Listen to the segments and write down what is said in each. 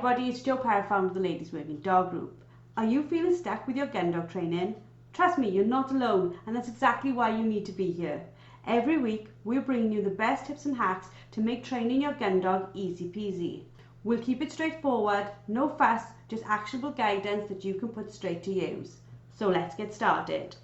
everybody, it's Jo Perrott, founder of the Ladies Working Dog Group. Are you feeling stuck with your gun dog training? Trust me, you're not alone, and that's exactly why you need to be here. Every week, we're bringing you the best tips and hacks to make training your gun dog easy peasy. We'll keep it straightforward, no fuss, just actionable guidance that you can put straight to use. So let's get started.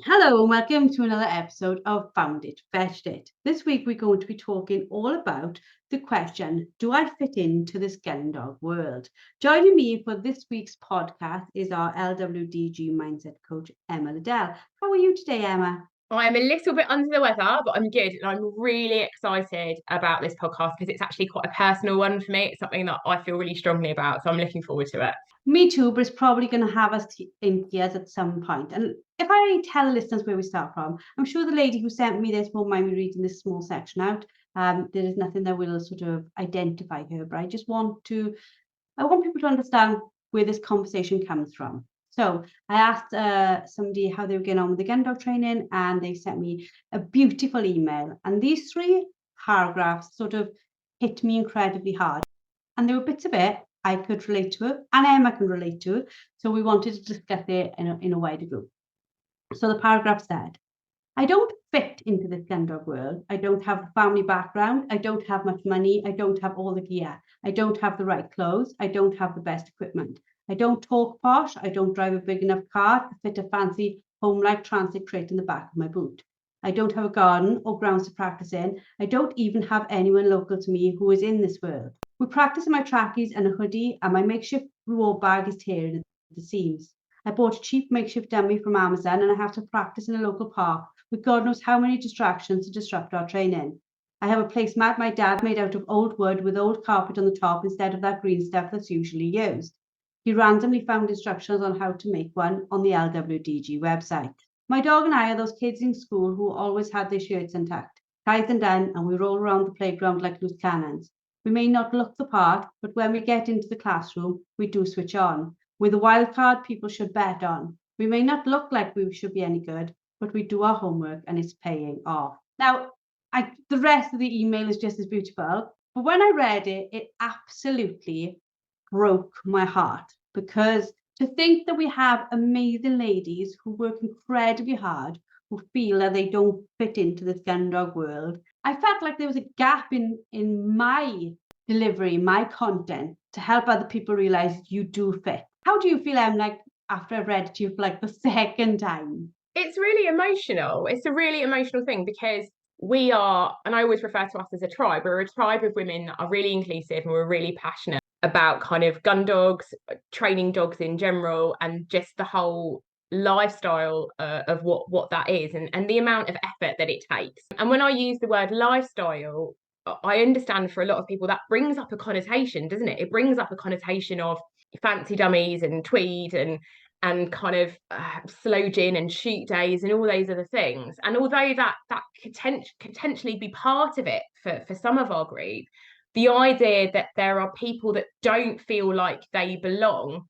Hello and welcome to another episode of Found It, Fetched It. This week we're going to be talking all about the question, do I fit into this gun dog world? Joining me for this week's podcast is our LWDG mindset coach, Emma Liddell. How are you today, Emma? I'm a little bit under the weather, but I'm good. And I'm really excited about this podcast because it's actually quite a personal one for me. It's something that I feel really strongly about. So I'm looking forward to it. Me too, but it's probably going to have us in tears at some point. And if I tell the listeners where we start from, I'm sure the lady who sent me this won't mind me reading this small section out. There is nothing that will sort of identify her, but I want people to understand where this conversation comes from. So I asked somebody how they were getting on with the gun dog training, and they sent me a beautiful email. And these 3 paragraphs sort of hit me incredibly hard. And there were bits of it I could relate to it, and Emma can relate to it. So we wanted to discuss it in a wider group. So the paragraph said, I don't fit into this gun dog world. I don't have the family background. I don't have much money. I don't have all the gear. I don't have the right clothes. I don't have the best equipment. I don't talk posh. I don't drive a big enough car to fit a fancy home-like transit crate in the back of my boot. I don't have a garden or grounds to practice in. I don't even have anyone local to me who is in this world. We practice in my trackies and a hoodie, and my makeshift reward bag is tearing at the seams. I bought a cheap makeshift dummy from Amazon, and I have to practice in a local park with God knows how many distractions to disrupt our training. I have a placemat my dad made out of old wood with old carpet on the top instead of that green stuff that's usually used. He randomly found instructions on how to make one on the LWDG website. My dog and I are those kids in school who always had their shirts untucked, ties undone, and we roll around the playground like loose cannons. We may not look the part, but when we get into the classroom, we do switch on. We're the wild card people should bet on. We may not look like we should be any good, but we do our homework and it's paying off. Now, the rest of the email is just as beautiful, but when I read it, it absolutely broke my heart, because to think that we have amazing ladies who work incredibly hard, who feel that they don't fit into this gun dog world, I felt like there was a gap in my delivery, my content, to help other people realize you do fit. How do you feel, Em, like after I've read it to you for like the second time? It's really emotional. It's a really emotional thing because we are, and I always refer to us as a tribe, we're a tribe of women that are really inclusive and we're really passionate about kind of gun dogs, training dogs in general, and just the whole lifestyle of what that is and the amount of effort that it takes. And when I use the word lifestyle, I understand for a lot of people that brings up a connotation, doesn't it? It brings up a connotation of fancy dummies and tweed and kind of slow gin and shoot days and all those other things. And although that could potentially be part of it for some of our group, the idea that there are people that don't feel like they belong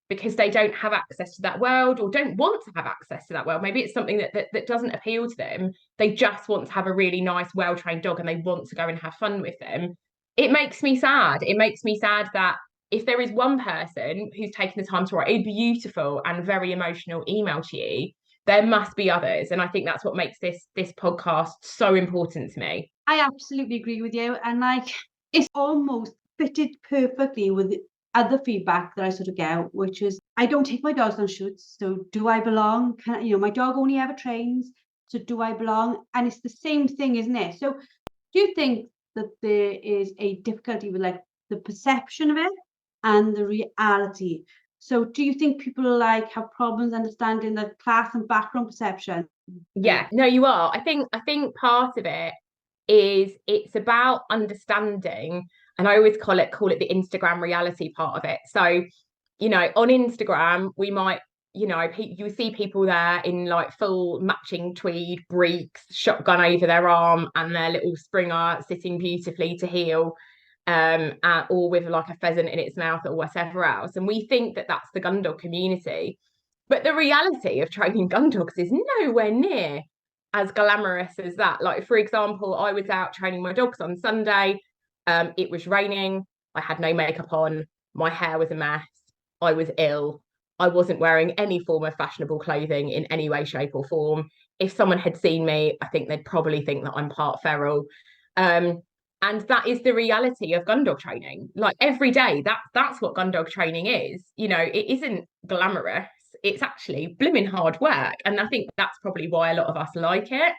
because they don't have access to that world or don't want to have access to that world. Maybe it's something that doesn't appeal to them. They just want to have a really nice, well-trained dog and they want to go and have fun with them. It makes me sad. It makes me sad that if there is one person who's taken the time to write a beautiful and very emotional email to you, there must be others. And I think that's what makes this podcast so important to me. I absolutely agree with you. And like, it's almost fitted perfectly with other feedback that I sort of get, which is, I don't take my dogs on shoots, so do I belong? My dog only ever trains, so do I belong? And it's the same thing, isn't it? So do you think that there is a difficulty with like the perception of it and the reality? So do you think people like have problems understanding the class and background perception? Yeah, no, you are. I think part of it is it's about understanding, and I always call it the Instagram reality part of it. So, on Instagram, we might, you see people there in like full matching tweed, breeks, shotgun over their arm, and their little Springer sitting beautifully to heel, or with like a pheasant in its mouth or whatever else. And we think that that's the gun dog community. But the reality of training gun dogs is nowhere near as glamorous as that. Like, for example, I was out training my dogs on Sunday. It was raining. I had no makeup on. My hair was a mess. I was ill. I wasn't wearing any form of fashionable clothing in any way, shape, or form. If someone had seen me, I think they'd probably think that I'm part feral. Um, and that is the reality of gun dog training. Like every day, that's what gun dog training is. You know, it isn't glamorous. It's actually blooming hard work. And I think that's probably why a lot of us like it.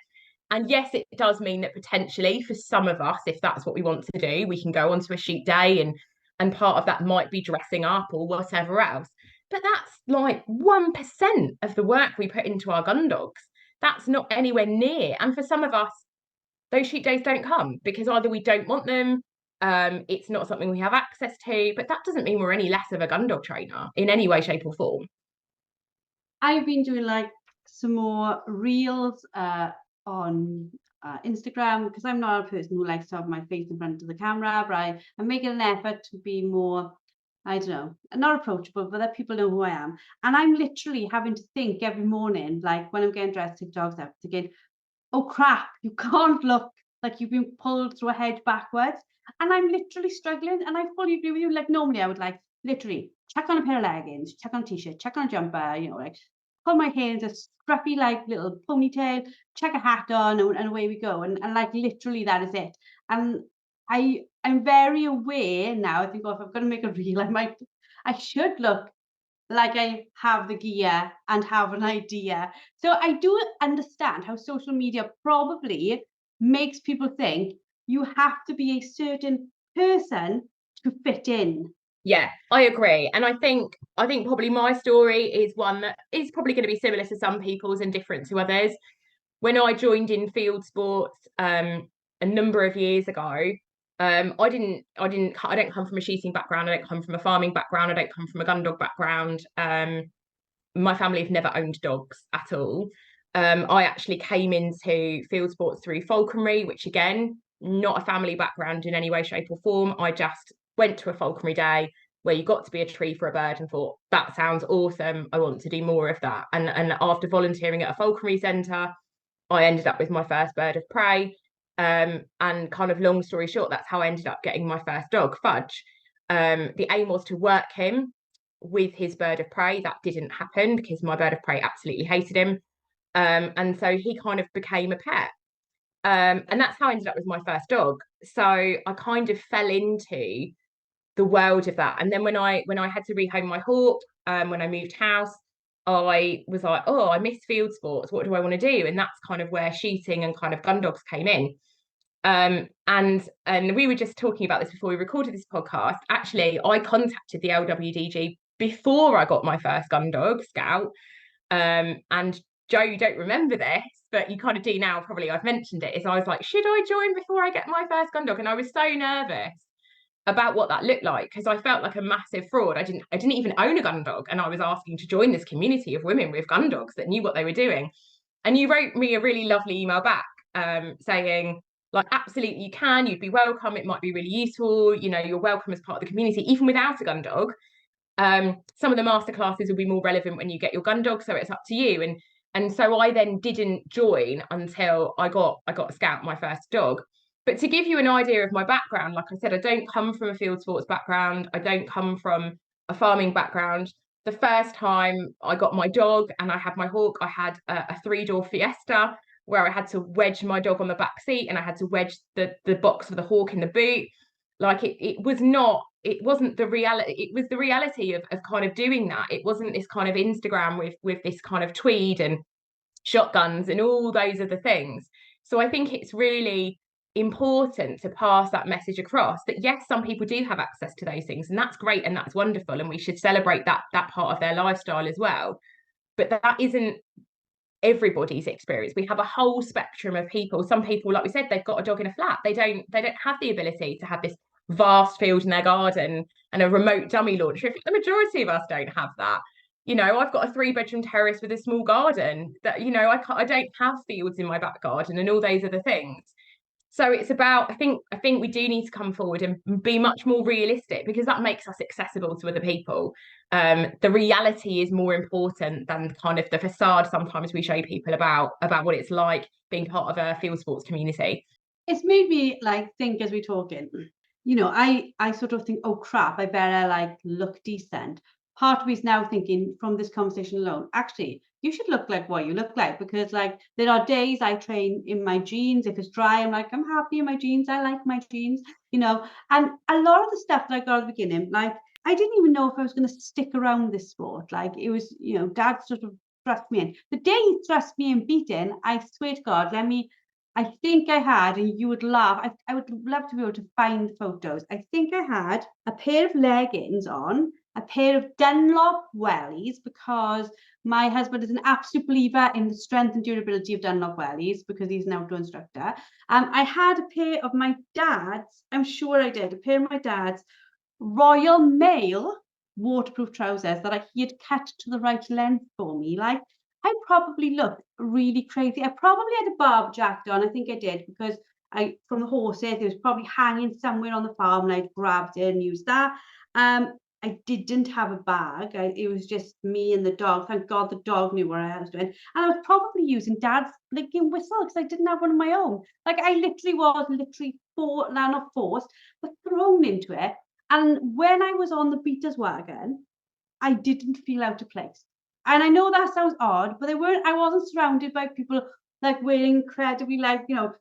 And yes, it does mean that potentially for some of us, if that's what we want to do, we can go onto a shoot day and part of that might be dressing up or whatever else. But that's like 1% of the work we put into our gun dogs. That's not anywhere near. And for some of us, those shoot days don't come because either we don't want them, it's not something we have access to, but that doesn't mean we're any less of a gun dog trainer in any way, shape, or form. I've been doing like some more reels on Instagram, because I'm not a person who likes to have my face in front of the camera, but I'm making an effort to be more, I don't know, not approachable, but that people know who I am. And I'm literally having to think every morning, like when I'm getting dressed to take dogs out, thinking, oh crap, you can't look like you've been pulled through a head backwards. And I'm literally struggling. And I fully agree with you. Like normally I would like literally check on a pair of leggings, check on a t-shirt, check on a jumper, you know, like pull my hair into a scruffy like little ponytail, check a hat on, and away we go. And like literally that is it. And I'm very aware now. I think, oh, if I'm gonna make a reel, I should look like I have the gear and have an idea. So I do understand how social media probably makes people think you have to be a certain person to fit in. Yeah, I agree. And I think probably my story is one that is probably going to be similar to some people's and different to others. When I joined in field sports a number of years ago, I don't come from a shooting background, I don't come from a farming background, I don't come from a gun dog background. My family have never owned dogs at all. I actually came into field sports through falconry, which again, not a family background in any way, shape, or form. I just went to a falconry day where you got to be a tree for a bird and thought, that sounds awesome. I want to do more of that. And after volunteering at a falconry centre, I ended up with my first bird of prey. And kind of long story short, that's how I ended up getting my first dog, Fudge. The aim was to work him with his bird of prey. That didn't happen because my bird of prey absolutely hated him. And so he kind of became a pet. And that's how I ended up with my first dog. So I kind of fell into the world of that. And then when I had to rehome my hawk, when I moved house, I was like, oh, I miss field sports. What do I want to do? And that's kind of where shooting and kind of gun dogs came in. And we were just talking about this before we recorded this podcast. Actually, I contacted the LWDG before I got my first gun dog, Scout. And Joe, you don't remember this, but you kind of do now, probably. I've mentioned it. Is I was like, should I join before I get my first gun dog? And I was so nervous about what that looked like because I felt like a massive fraud. I didn't even own a gun dog, and I was asking to join this community of women with gun dogs that knew what they were doing. And you wrote me a really lovely email back saying, like, absolutely you can, you'd be welcome, it might be really useful, you know, you're welcome as part of the community even without a gun dog. Some of the masterclasses will be more relevant when you get your gun dog, so it's up to you. And so I then didn't join until I got Scout, my first dog. But to give you an idea of my background, like I said, I don't come from a field sports background. I don't come from a farming background. The first time I got my dog and I had my hawk, I had a three-door Fiesta where I had to wedge my dog on the back seat and I had to wedge the box of the hawk in the boot. Like it wasn't the reality. It was the reality of kind of doing that. It wasn't this kind of Instagram with this kind of tweed and shotguns and all those other things. So I think it's really important to pass that message across that yes, some people do have access to those things, and that's great and that's wonderful, and we should celebrate that part of their lifestyle as well. But that isn't everybody's experience. We have a whole spectrum of people. Some people, like we said, they've got a dog in a flat. They don't have the ability to have this vast field in their garden and a remote dummy launcher. The majority of us don't have that. You know, I've got a 3-bedroom terrace with a small garden that, you know, I don't have fields in my back garden and all those other things. So it's about, I think we do need to come forward and be much more realistic because that makes us accessible to other people. The reality is more important than kind of the facade sometimes we show people about what it's like being part of a field sports community. It's made me like think as we're talking, you know, I sort of think, oh crap, I better like look decent. Part of me is now thinking from this conversation alone, actually, you should look like what you look like, because like there are days I train in my jeans. If it's dry, I'm like, I'm happy in my jeans. I like my jeans, you know. And a lot of the stuff that I got at the beginning, like I didn't even know if I was going to stick around this sport. Like it was, you know, Dad sort of thrust me in. The day he thrust me in beating, I swear to God, I think I had, and you would laugh. I would love to be able to find the photos. I think I had a pair of leggings on, a pair of Dunlop wellies, because my husband is an absolute believer in the strength and durability of Dunlop wellies because he's an outdoor instructor. I had a pair of my dad's, I'm sure I did, a pair of my dad's Royal Mail waterproof trousers that he had cut to the right length for me. Like I probably looked really crazy. I probably had a barb jacket on. I think I did because from the horses, it was probably hanging somewhere on the farm and I'd grabbed it and used that. I didn't have a bag. It was just me and the dog. Thank God the dog knew what I was doing. And I was probably using Dad's blinking whistle because I didn't have one of my own. Like I literally was not forced, but thrown into it. And when I was on the beaters wagon, I didn't feel out of place. And I know that sounds odd, but I wasn't surrounded by people like wearing incredibly, like, you know,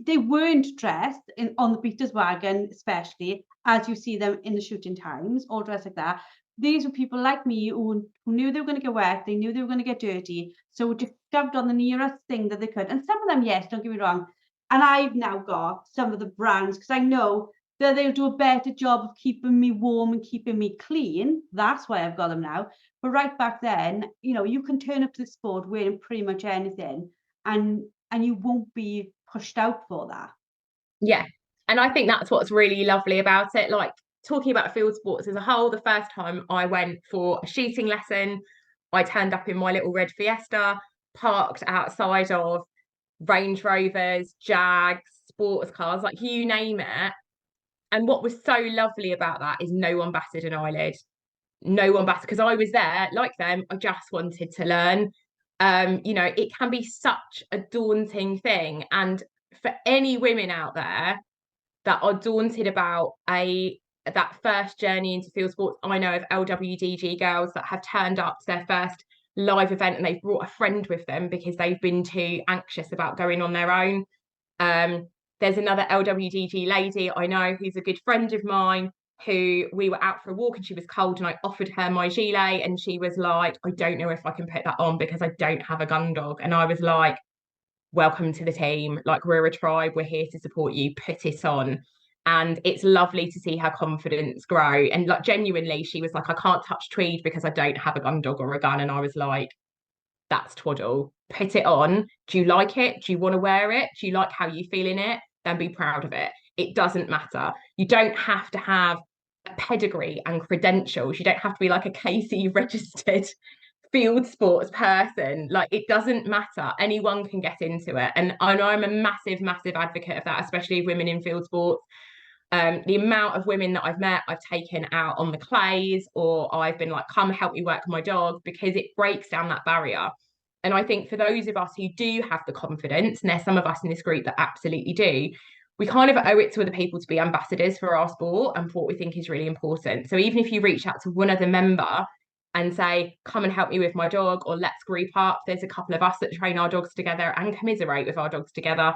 they weren't dressed on the beaters wagon, especially as you see them in the shooting times, all dressed like that. These were people like me who knew they were going to get wet, they knew they were going to get dirty, so just shoved on the nearest thing that they could. And some of them, yes, don't get me wrong. And I've now got some of the brands because I know that they'll do a better job of keeping me warm and keeping me clean. That's why I've got them now. But right back then, you know, you can turn up to the sport wearing pretty much anything and you won't be pushed out for that. Yeah. And I think that's what's really lovely about it. Like talking about field sports as a whole, the first time I went for a shooting lesson, I turned up in my little red Fiesta, parked outside of Range Rovers, Jags, sports cars, like you name it. And what was so lovely about that is no one batted an eyelid. No one batted, because I was there like them. I just wanted to learn. You know, it can be such a daunting thing. And for any women out there that are daunted about that first journey into field sports, I know of LWDG girls that have turned up to their first live event and they've brought a friend with them because they've been too anxious about going on their own. There's another LWDG lady I know who's a good friend of mine who we were out for a walk and she was cold and I offered her my gilet and she was like, I don't know if I can put that on because I don't have a gundog. And I was like, welcome to the team. Like we're a tribe, we're here to support you, put it on. And it's lovely to see her confidence grow. And like genuinely, she was like, I can't touch tweed because I don't have a gundog or a gun. And I was like, that's twaddle. Put it on. Do you like it? Do you want to wear it? Do you like how you feel in it? Then be proud of it. It doesn't matter. You don't have to have a pedigree and credentials. You don't have to be like a KC registered field sports person. Like it doesn't matter. Anyone can get into it. And I know I'm a massive, massive advocate of that, especially women in field sports. The amount of women that I've met, I've taken out on the clays, or I've been like, come help me work my dog, because it breaks down that barrier. And I think for those of us who do have the confidence, and there's some of us in this group that absolutely do, we kind of owe it to other people to be ambassadors for our sport and for what we think is really important. So even if you reach out to one other member and say, come and help me with my dog, or let's group up, there's a couple of us that train our dogs together and commiserate with our dogs together.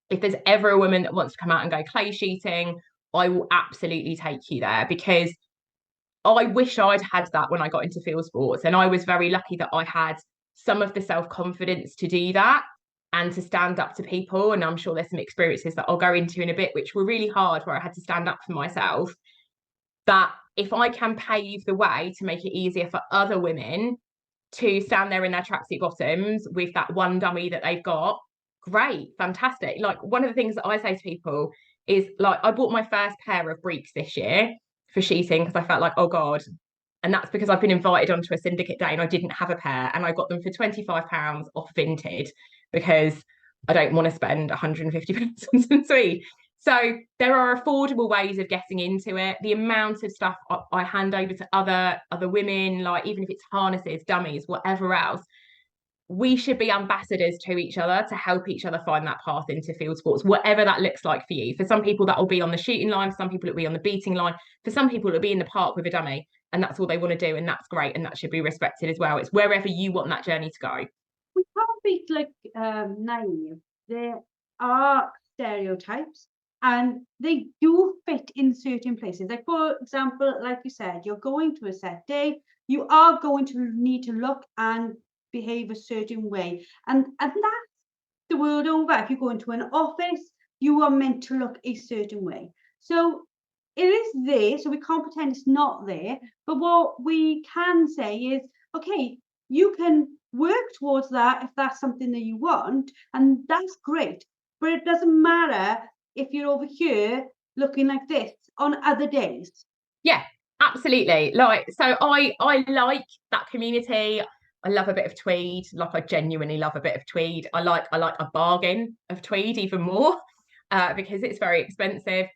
If there's ever a woman that wants to come out and go clay shooting, I will absolutely take you there, because I wish I'd had that when I got into field sports. And I was very lucky that I had some of the self-confidence to do that and to stand up to people. And I'm sure there's some experiences that I'll go into in a bit, which were really hard, where I had to stand up for myself. That if I can pave the way to make it easier for other women to stand there in their tracksuit bottoms with that one dummy that they've got, great, fantastic. Like one of the things that I say to people is like, I bought my first pair of breeks this year for shooting because I felt like, oh God. And that's because I've been invited onto a syndicate day and I didn't have a pair, and I got them for £25 off Vinted because I don't want to spend £150 on some tweed. So there are affordable ways of getting into it. The amount of stuff I hand over to other women, like even if it's harnesses, dummies, whatever else, we should be ambassadors to each other to help each other find that path into field sports, whatever that looks like for you. For some people, that will be on the shooting line. For some people, it'll be on the beating line. For some people, it'll be in the park with a dummy, and that's all they want to do, and that's great, and that should be respected as well. It's wherever you want that journey to go. We can't be like naive. There are stereotypes, and they do fit in certain places. Like, for example, like you said, you're going to a set day, you are going to need to look and behave a certain way, and that's the world over. If you go into an office, you are meant to look a certain way. So it is there, so we can't pretend it's not there. But what we can say is, okay, you can work towards that if that's something that you want, and that's great. But it doesn't matter if you're over here looking like this on other days. Yeah, absolutely. Like, so I like that community. I love a bit of tweed. Like, I genuinely love a bit of tweed. I like a bargain of tweed even more, because it's very expensive.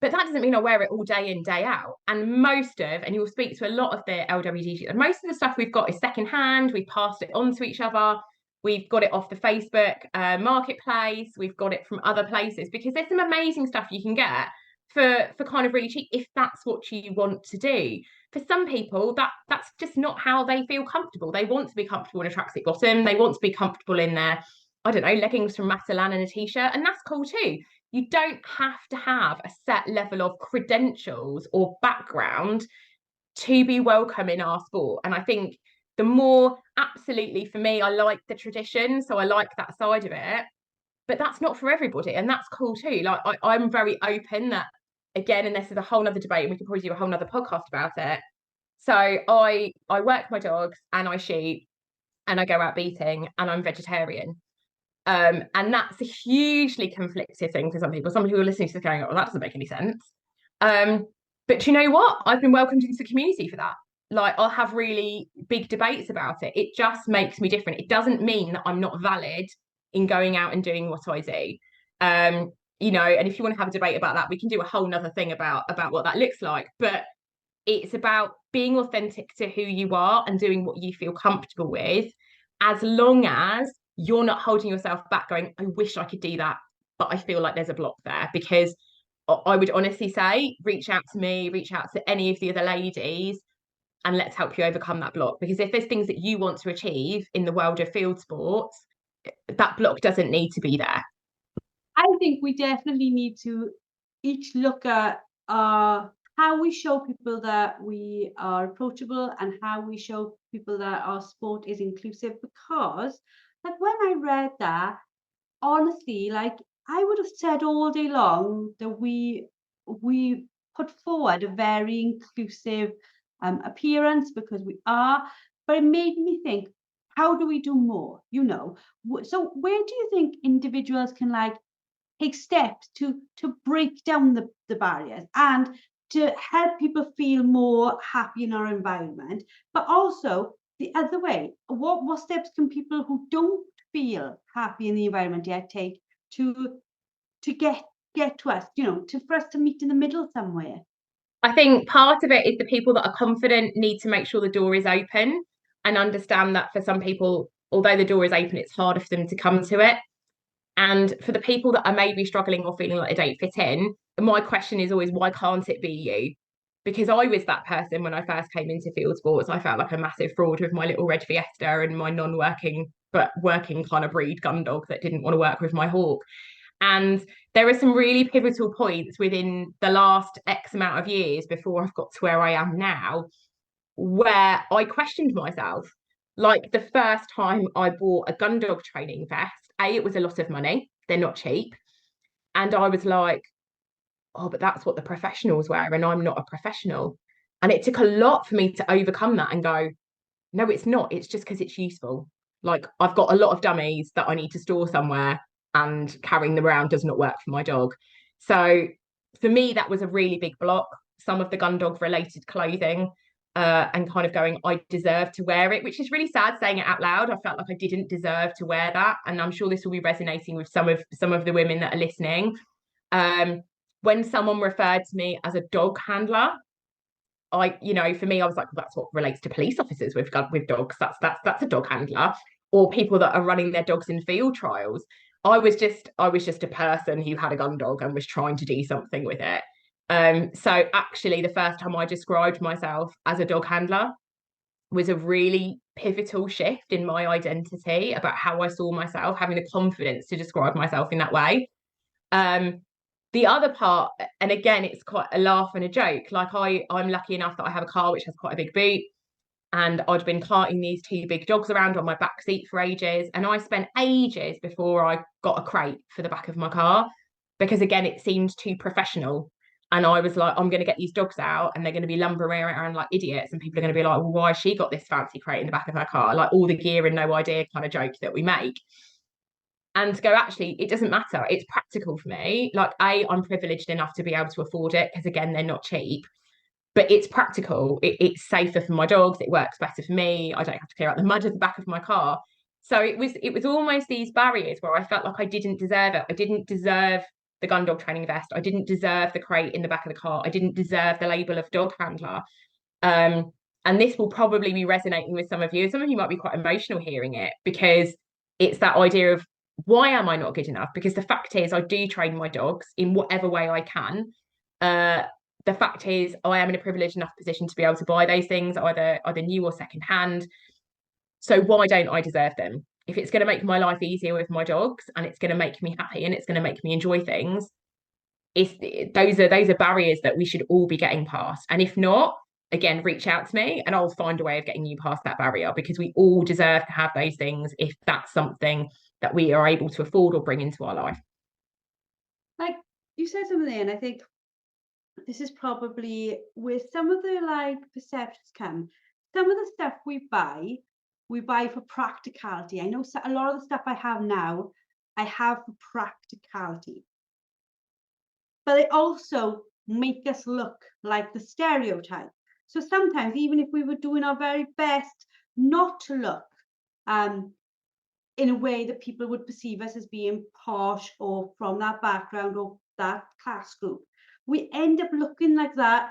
But that doesn't mean I wear it all day in, day out. And and you'll speak to a lot of the LWDG, and most of the stuff we've got is secondhand. We've passed it on to each other. We've got it off the Facebook marketplace. We've got it from other places, because there's some amazing stuff you can get for kind of really cheap, if that's what you want to do. For some people, that's just not how they feel comfortable. They want to be comfortable in a tracksuit bottom. They want to be comfortable in their, I don't know, leggings from Matalan and a t-shirt, and that's cool too. You don't have to have a set level of credentials or background to be welcome in our sport. And I think the more, absolutely, for me, I like the tradition, so I like that side of it, but that's not for everybody, and that's cool too. Like, I'm very open that, again, and this is a whole nother debate, and we could probably do a whole nother podcast about it. So I work my dogs, and I shoot, and I go out beating, and I'm vegetarian. And that's a hugely conflicted thing for some people. Some people are listening to this going, oh, that doesn't make any sense. But you know what? I've been welcomed into the community for that. Like, I'll have really big debates about it. It just makes me different. It doesn't mean that I'm not valid in going out and doing what I do. You know, and if you want to have a debate about that, we can do a whole nother thing about what that looks like. But it's about being authentic to who you are and doing what you feel comfortable with, as long as you're not holding yourself back going, I wish I could do that, but I feel like there's a block there. Because I would honestly say, reach out to me, reach out to any of the other ladies, and let's help you overcome that block. Because if there's things that you want to achieve in the world of field sports, that block doesn't need to be there. I think we definitely need to each look at how we show people that we are approachable, and how we show people that our sport is inclusive. Because, like, when I read that, honestly, like, I would have said all day long that we put forward a very inclusive appearance, because we are. But it made me think, how do we do more? You know, so where do you think individuals can, like, take steps to break down the barriers and to help people feel more happy in our environment? But also the other way, what steps can people who don't feel happy in the environment yet take to get to us, you know, for us to meet in the middle somewhere? I think part of it is the people that are confident need to make sure the door is open, and understand that for some people, although the door is open, it's harder for them to come to it. And for the people that are maybe struggling or feeling like they don't fit in, my question is always, why can't it be you? Because I was that person when I first came into field sports. I felt like a massive fraud with my little red Fiesta and my non-working but working kind of breed gundog that didn't want to work with my hawk. And there are some really pivotal points within the last X amount of years before I've got to where I am now, where I questioned myself. Like, the first time I bought a gundog training vest, it was a lot of money. They're not cheap. And I was like, oh, but that's what the professionals wear, and I'm not a professional. And it took a lot for me to overcome that and go, no, it's not. It's just because it's useful. Like, I've got a lot of dummies that I need to store somewhere, and carrying them around does not work for my dog. So for me, that was a really big block. Some of the gundog related clothing, and kind of going, I deserve to wear it, which is really sad saying it out loud. I felt like I didn't deserve to wear that. And I'm sure this will be resonating with some of the women that are listening. When someone referred to me as a dog handler, for me, I was like, well, that's what relates to police officers with dogs. That's a dog handler. or people that are running their dogs in field trials. I was just a person who had a gun dog and was trying to do something with it. So actually the first time I described myself as a dog handler was a really pivotal shift in my identity about how I saw myself, having the confidence to describe myself in that way. The other part, and again, it's quite a laugh and a joke. Like I'm lucky enough that I have a car which has quite a big boot, and I'd been carting these two big dogs around on my back seat for ages. And I spent ages before I got a crate for the back of my car because, again, it seemed too professional. And I was like, I'm going to get these dogs out and they're going to be lumbering around like idiots. And people are going to be like, well, why has she got this fancy crate in the back of her car? Like all the gear and no idea kind of joke that we make. And to go, actually, it doesn't matter. It's practical for me. Like, I'm privileged enough to be able to afford it because, again, they're not cheap. But it's practical. It's safer for my dogs. It works better for me. I don't have to clear out the mud at the back of my car. So it was almost these barriers where I felt like I didn't deserve it. I didn't deserve the gun dog training vest. I didn't deserve the crate in the back of the car. I didn't deserve the label of dog handler. And this will probably be resonating with some of you. Some of you might be quite emotional hearing it because it's that idea of why am I not good enough? Because the fact is I do train my dogs in whatever way I can. The fact is I am in a privileged enough position to be able to buy those things either new or second hand. So why don't I deserve them? If it's going to make my life easier with my dogs and it's going to make me happy and it's going to make me enjoy things, those are barriers that we should all be getting past. And if not, again, reach out to me and I'll find a way of getting you past that barrier, because we all deserve to have those things if that's something that we are able to afford or bring into our life. Like you said something there, and I think this is probably where some of the like perceptions come. Some of the stuff we buy for practicality. I know a lot of the stuff I have now, I have for practicality. But they also make us look like the stereotype. So sometimes, even if we were doing our very best not to look in a way that people would perceive us as being posh or from that background or that class group, we end up looking like that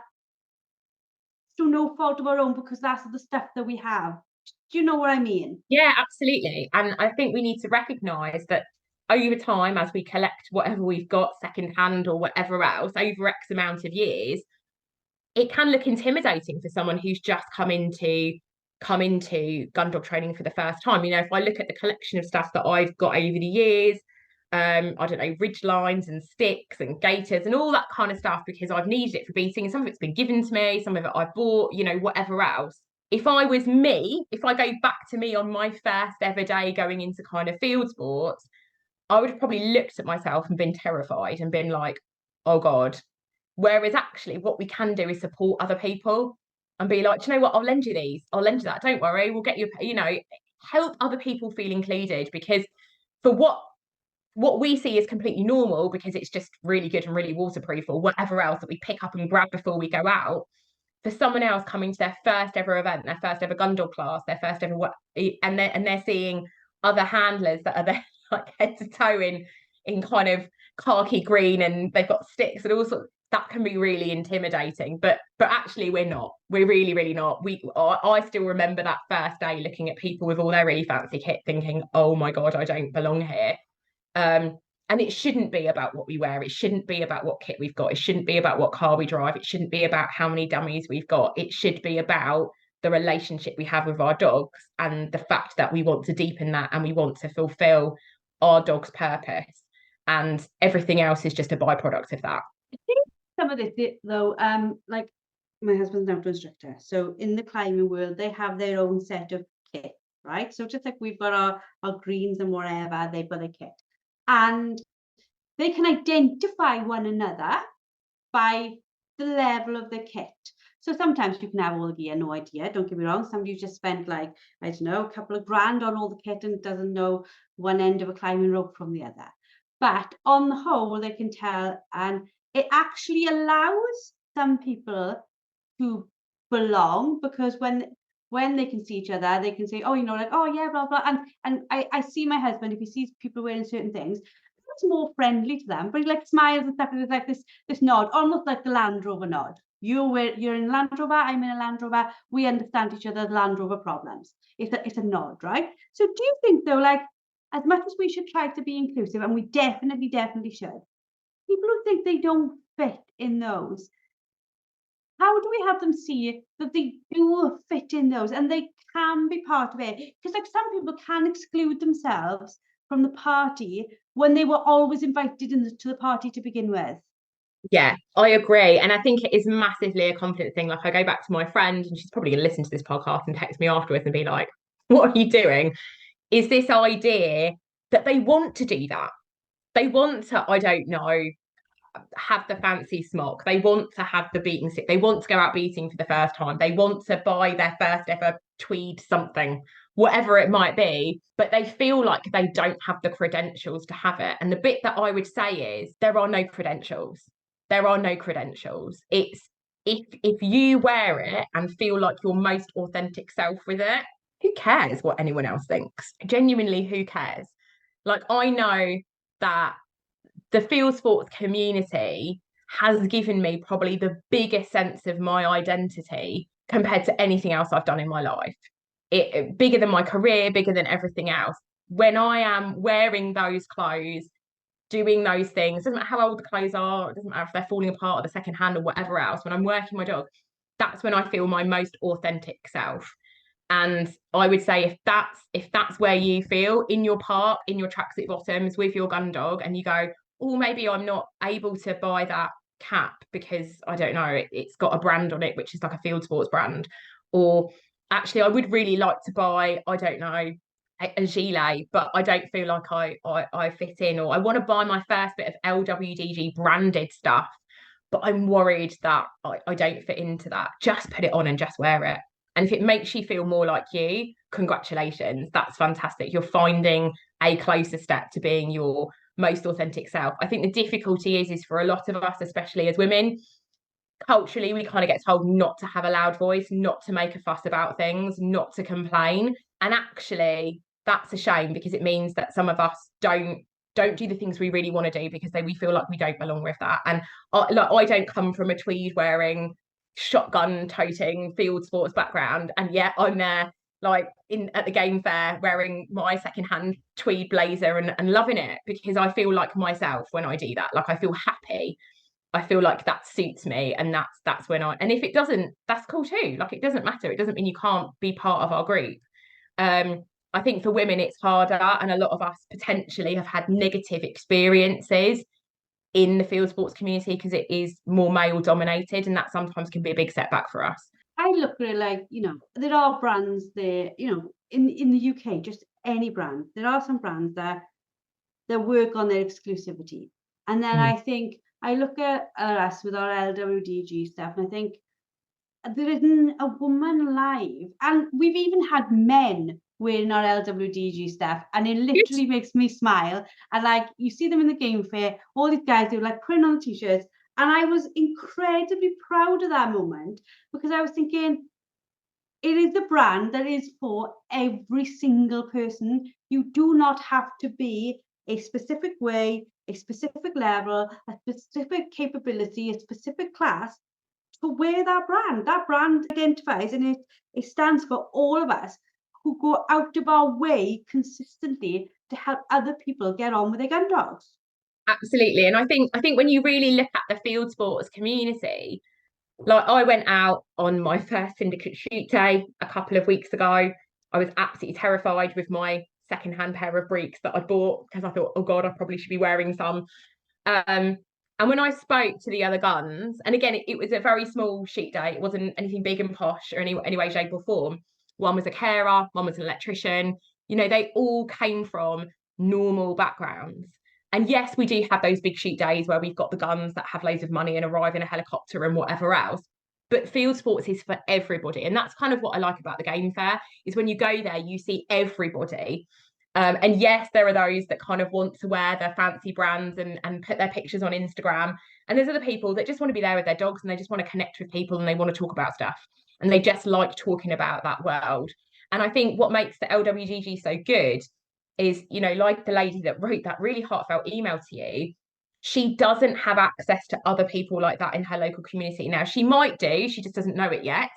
through no fault of our own because that's the stuff that we have. Do you know what I mean? Yeah, absolutely. And I think we need to recognise that over time, as we collect whatever we've got secondhand or whatever else over X amount of years, it can look intimidating for someone who's just come into gun dog training for the first time. You know, if I look at the collection of stuff that I've got over the years, I don't know, ridge lines and sticks and gaiters and all that kind of stuff, because I've needed it for beating, and some of it's been given to me, some of it I've bought, you know, whatever else. If I go back to me on my first ever day going into kind of field sports, I would have probably looked at myself and been terrified and been like, oh God. Whereas actually what we can do is support other people and be like, do you know what? I'll lend you these. I'll lend you that. Don't worry. We'll get you, you know, help other people feel included, because for what we see is completely normal because it's just really good and really waterproof or whatever else that we pick up and grab before we go out. For someone else coming to their first ever event, their first ever gun dog class, their first ever and they're seeing other handlers that are there like head to toe in kind of khaki green and they've got sticks and all sorts. That can be really intimidating, but actually we're really not. I still remember that first day looking at people with all their really fancy kit thinking, oh my God, I don't belong here. And it shouldn't be about what we wear. It shouldn't be about what kit we've got. It shouldn't be about what car we drive. It shouldn't be about how many dummies we've got. It should be about the relationship we have with our dogs and the fact that we want to deepen that and we want to fulfill our dog's purpose. And everything else is just a byproduct of that. I think some of this, though, like my husband's an outdoor instructor. So in the climbing world, they have their own set of kit, right? So just like we've got our greens and whatever, they've got a kit. And they can identify one another by the level of the kit. So sometimes you can have all the gear, no idea, don't get me wrong. Somebody just spent like, I don't know, a couple of grand on all the kit and doesn't know one end of a climbing rope from the other. But on the whole, they can tell, and it actually allows some people to belong, because when they can see each other, they can say, oh, you know, like, oh yeah, blah blah. And I see my husband, if he sees people wearing certain things, it's more friendly to them, but he like smiles and stuff, and there's like this nod, almost like the Land Rover nod, You're in Land Rover, I'm in a Land Rover. We understand each other's Land Rover problems. It's a nod, right? So do you think though, like, as much as we should try to be inclusive, and we definitely should, people who think they don't fit in those, how do we have them see that they do fit in those and they can be part of it? Because like some people can exclude themselves from the party when they were always invited to the party to begin with. Yeah, I agree. And I think it is massively a confidence thing. Like I go back to my friend and she's probably going to listen to this podcast and text me afterwards and be like, what are you doing? Is this idea that they want to do that? They want to, I don't know, have the fancy smock. They want to have the beating stick. They want to go out beating for the first time. They want to buy their first ever tweed something, whatever it might be, but they feel like they don't have the credentials to have it. And the bit that I would say is there are no credentials. There are no credentials. It's if you wear it and feel like your most authentic self with it, who cares what anyone else thinks? Genuinely, who cares? Like I know that the field sports community has given me probably the biggest sense of my identity compared to anything else I've done in my life. It bigger than my career, bigger than everything else. When I am wearing those clothes, doing those things, doesn't matter how old the clothes are, it doesn't matter if they're falling apart or the second hand or whatever else, when I'm working my dog, that's when I feel my most authentic self. And I would say if that's where you feel in your park, in your tracksuit bottoms with your gun dog, and you go, oh, maybe I'm not able to buy that cap because I don't know, it's got a brand on it, which is like a field sports brand. Or actually, I would really like to buy, I don't know, a gilet, but I don't feel like I fit in, or I want to buy my first bit of LWDG branded stuff, but I'm worried that I don't fit into that. Just put it on and just wear it. And if it makes you feel more like you, congratulations, that's fantastic. You're finding a closer step to being your most authentic self. I think the difficulty is for a lot of us, especially as women, culturally, we kind of get told not to have a loud voice, not to make a fuss about things, not to complain. And actually, that's a shame because it means that some of us don't do the things we really want to do because we feel like we don't belong with that. And I don't come from a tweed wearing, shotgun toting field sports background, and yet I'm there like in at the game fair wearing my secondhand tweed blazer and loving it because I feel like myself when I do that. Like I feel happy. I feel like that suits me, and that's when and if it doesn't, that's cool too. Like it doesn't matter. It doesn't mean you can't be part of our group. I think for women it's harder, and a lot of us potentially have had negative experiences in the field sports community because it is more male dominated, and that sometimes can be a big setback for us. I look at it like, there are brands there, in the UK, just any brand. There are some brands that work on their exclusivity. And then I think I look at us with our LWDG stuff, and I think there isn't a woman alive. And we've even had men wearing our LWDG stuff, and it literally makes me smile. And like you see them in the game fair, all these guys who like putting on the t-shirts, and I was incredibly proud of that moment because I was thinking, it is a brand that is for every single person. You do not have to be a specific way, a specific level, a specific capability, a specific class to wear that brand. That brand identifies, and it stands for all of us who go out of our way consistently to help other people get on with their gun dogs. Absolutely. And I think when you really look at the field sports community, like I went out on my first syndicate shoot day a couple of weeks ago. I was absolutely terrified with my secondhand pair of breeks that I bought because I thought, oh God, I probably should be wearing some. And when I spoke to the other guns, and again, it was a very small shoot day. It wasn't anything big and posh or any way, shape or form. One was a carer, one was an electrician. They all came from normal backgrounds. And yes, we do have those big shoot days where we've got the guns that have loads of money and arrive in a helicopter and whatever else. But field sports is for everybody. And that's kind of what I like about the game fair, is when you go there, you see everybody. And yes, there are those that kind of want to wear their fancy brands and put their pictures on Instagram. And there's other people that just want to be there with their dogs and they just want to connect with people and they want to talk about stuff. And they just like talking about that world. And I think what makes the LWDG so good is, like the lady that wrote that really heartfelt email to you, she doesn't have access to other people like that in her local community. Now, she might do, she just doesn't know it yet.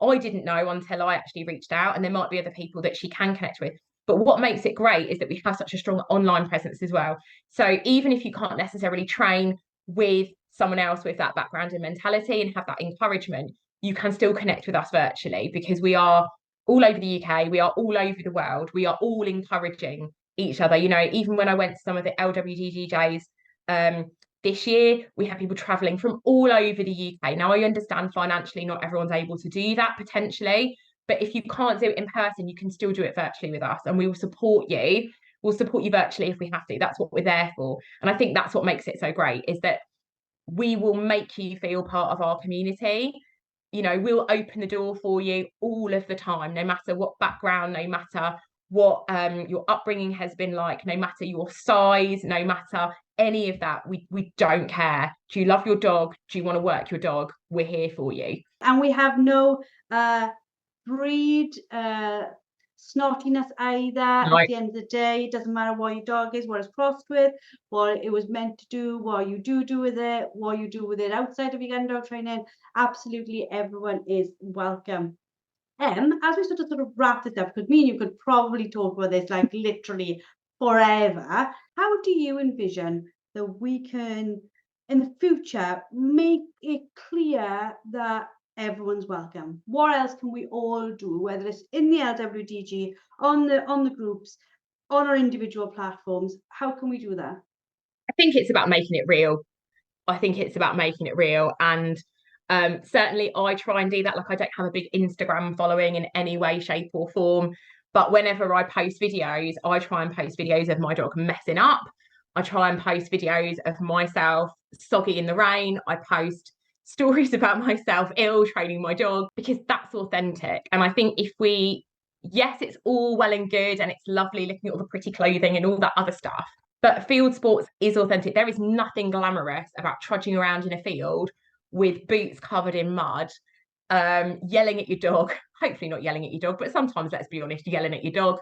I didn't know until I actually reached out, and there might be other people that she can connect with. But what makes it great is that we have such a strong online presence as well. So even if you can't necessarily train with someone else with that background and mentality and have that encouragement, you can still connect with us virtually, because we are all over the UK, we are all over the world, we are all encouraging each other. You know, even when I went to some of the LWDG days this year, we had people traveling from all over the UK. Now, I understand financially not everyone's able to do that potentially, but if you can't do it in person, you can still do it virtually with us, and we will support you. We'll support you virtually if we have to. That's what we're there for. And I think that's what makes it so great, is that we will make you feel part of our community. You know, we'll open the door for you all of the time, no matter what background, no matter what your upbringing has been like, no matter your size, no matter any of that. We don't care. Do you love your dog? Do you want to work your dog? We're here for you. And we have no breed snottiness either. No. At the end of the day, it doesn't matter what your dog is, what it's crossed with, what it was meant to do, what you do with it, what you do with it outside of your gun dog training. Absolutely everyone is welcome. As we sort of wrap this up, because me and you could probably talk about this like literally forever, how do you envision that we can, in the future, make it clear that everyone's welcome? What else can we all do, whether it's in the LWDG, on the groups, on our individual platforms? How can we do that? I think it's about making it real. I think it's about making it real. And certainly I try and do that. Like, I don't have a big Instagram following in any way, shape, or form. But whenever I post videos, I try and post videos of my dog messing up. I try and post videos of myself soggy in the rain. I post stories about myself ill training my dog, because that's authentic. And I think if we, yes, it's all well and good and it's lovely looking at all the pretty clothing and all that other stuff, but field sports is authentic. There is nothing glamorous about trudging around in a field with boots covered in mud, yelling at your dog. Hopefully not yelling at your dog, but sometimes, let's be honest, yelling at your dog.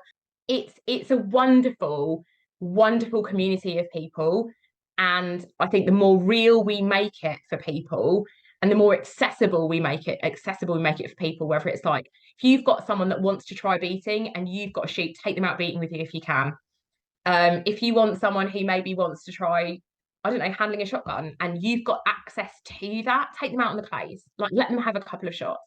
It's a wonderful, wonderful community of people. And I think the more real we make it for people, and the more accessible we make it for people, whether it's like, if you've got someone that wants to try beating and you've got a shoot, take them out beating with you if you can. If you want someone who maybe wants to try, I don't know, handling a shotgun, and you've got access to that, take them out on the clays, like let them have a couple of shots.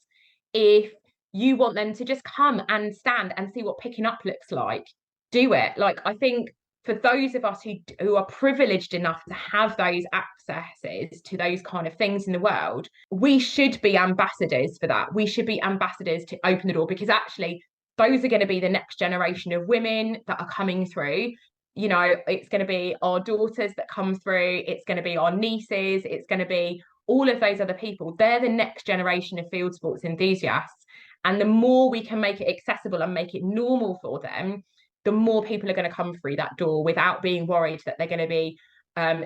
If you want them to just come and stand and see what picking up looks like, do it. Like, I think for those of us who are privileged enough to have those accesses to those kind of things in the world, we should be ambassadors for that. We should be ambassadors to open the door, because actually those are going to be the next generation of women that are coming through. You know, it's going to be our daughters that come through, it's going to be our nieces, it's going to be all of those other people. They're the next generation of field sports enthusiasts. And the more we can make it accessible and make it normal for them, the more people are going to come through that door without being worried that they're going to be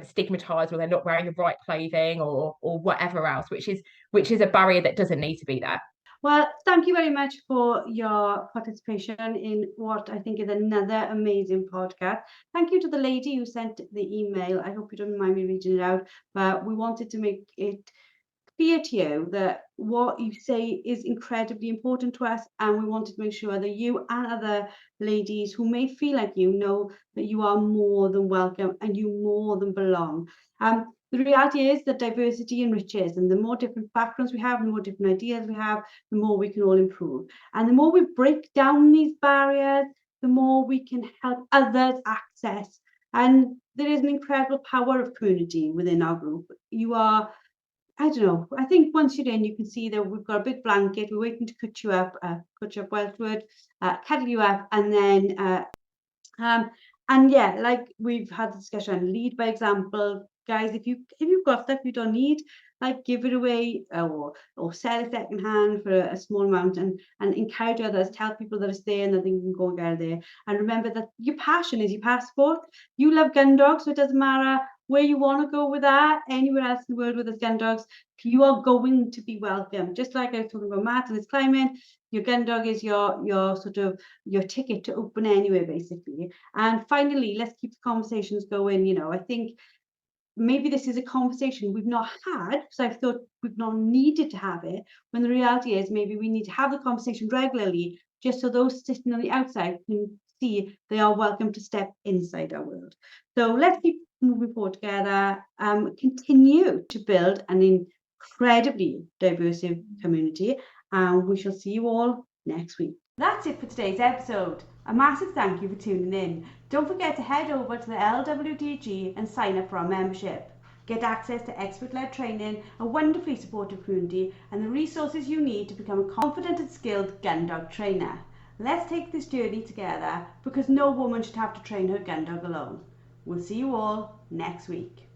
stigmatized, or they're not wearing the right clothing, or whatever else, which is a barrier that doesn't need to be there. Well, thank you very much for your participation in what I think is another amazing podcast. Thank you to the lady who sent the email. I hope you don't mind me reading it out, but we wanted to make it clear to you that what you say is incredibly important to us, and we wanted to make sure that you and other ladies who may feel like you know that you are more than welcome and you more than belong. The reality is that diversity enriches, and the more different backgrounds we have, and the more different ideas we have, the more we can all improve. And the more we break down these barriers, the more we can help others access. And there is an incredible power of community within our group. You are, I don't know, I think once you're in, you can see that we've got a big blanket, we're waiting to cut you up Welshwood, cuddle you up, and then, and yeah, like we've had the discussion, lead by example. Guys, if you've got stuff you don't need, like give it away, or sell it second hand for a small amount, and encourage others, tell people that it's there and that they can go and get it there. And remember that your passion is your passport. You love gun dogs, so it doesn't matter where you want to go with that, anywhere else in the world with his gun dogs, you are going to be welcome. Just like I was talking about Matt and his climbing, your gun dog is your sort of your ticket to open anywhere, basically. And finally, let's keep the conversations going. You know, I think maybe this is a conversation we've not had because I thought we've not needed to have it, when the reality is maybe we need to have the conversation regularly just so those sitting on the outside can see they are welcome to step inside our world. So let's keep moving forward together, continue to build an incredibly diverse community, and we shall see you all next week. That's it for today's episode. A massive thank you for tuning in. Don't forget to head over to the LWDG and sign up for our membership. Get access to expert-led training, a wonderfully supportive community, and the resources you need to become a confident and skilled gun dog trainer. Let's take this journey together, because no woman should have to train her gun dog alone. We'll see you all next week.